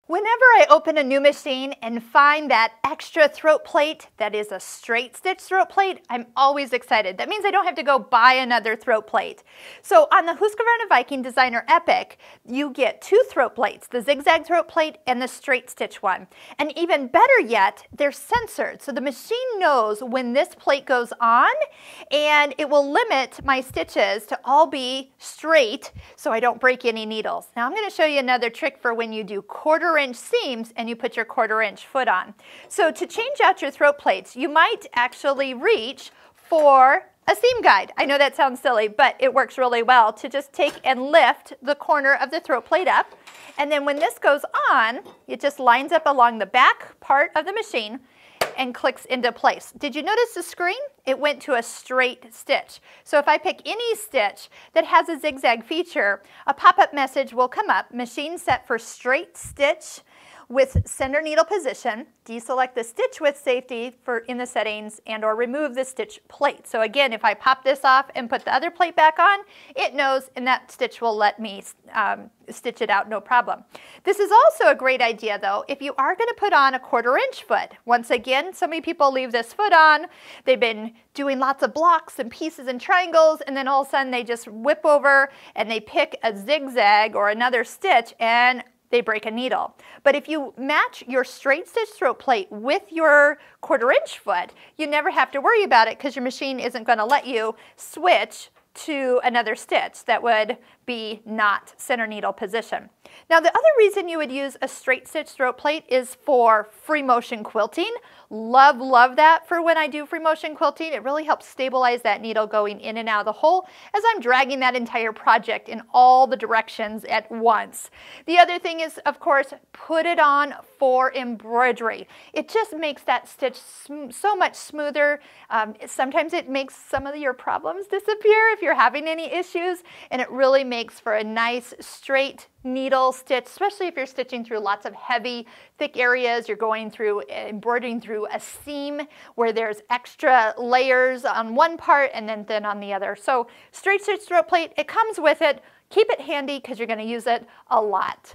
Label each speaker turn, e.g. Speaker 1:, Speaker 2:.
Speaker 1: Whenever I open a new machine and find that extra throat plate that is a straight stitch throat plate, I'm always excited. That means I don't have to go buy another throat plate. So on the Husqvarna Viking Designer Epic, you get two throat plates, the zigzag throat plate and the straight stitch one. And even better yet, they're censored. So the machine knows when this plate goes on, and it will limit my stitches to all be straight so I don't break any needles. Now I'm going to show you another trick for when you do 1/4 inch seams and you put your 1/4 inch foot on. So to change out your throat plates, you might actually reach for a seam guide. I know that sounds silly, but it works really well to just take and lift the corner of the throat plate up. And then when this goes on, it just lines up along the back part of the machine and clicks into place. Did you notice the screen? It went to a straight stitch. So if I pick any stitch that has a zigzag feature, a pop-up message will come up, machine set for straight stitch with center needle position. Deselect the stitch width safety in the settings and or remove the stitch plate. So again, if I pop this off and put the other plate back on, it knows and that stitch will let me stitch it out no problem. This is also a great idea though if you are going to put on a 1/4 inch foot. Once again, so many people leave this foot on, they've been doing lots of blocks and pieces and triangles, and then all of a sudden they just whip over and they pick a zigzag or another stitch and they break a needle. But if you match your straight stitch throat plate with your 1/4 inch foot, you never have to worry about it because your machine isn't going to let you switch to another stitch that would be not center needle position. Now the other reason you would use a straight stitch throat plate is for free motion quilting. Love that for when I do free motion quilting. It really helps stabilize that needle going in and out of the hole as I'm dragging that entire project in all the directions at once. The other thing is, of course, put it on for embroidery. It just makes that stitch so much smoother. Sometimes it makes some of your problems disappear if you're having any issues, and it really makes for a nice straight needle stitch, especially if you're stitching through lots of heavy, thick areas. You're going through, embroidering through a seam where there's extra layers on one part and then on the other. So straight stitch throat plate, it comes with it. Keep it handy because you're going to use it a lot.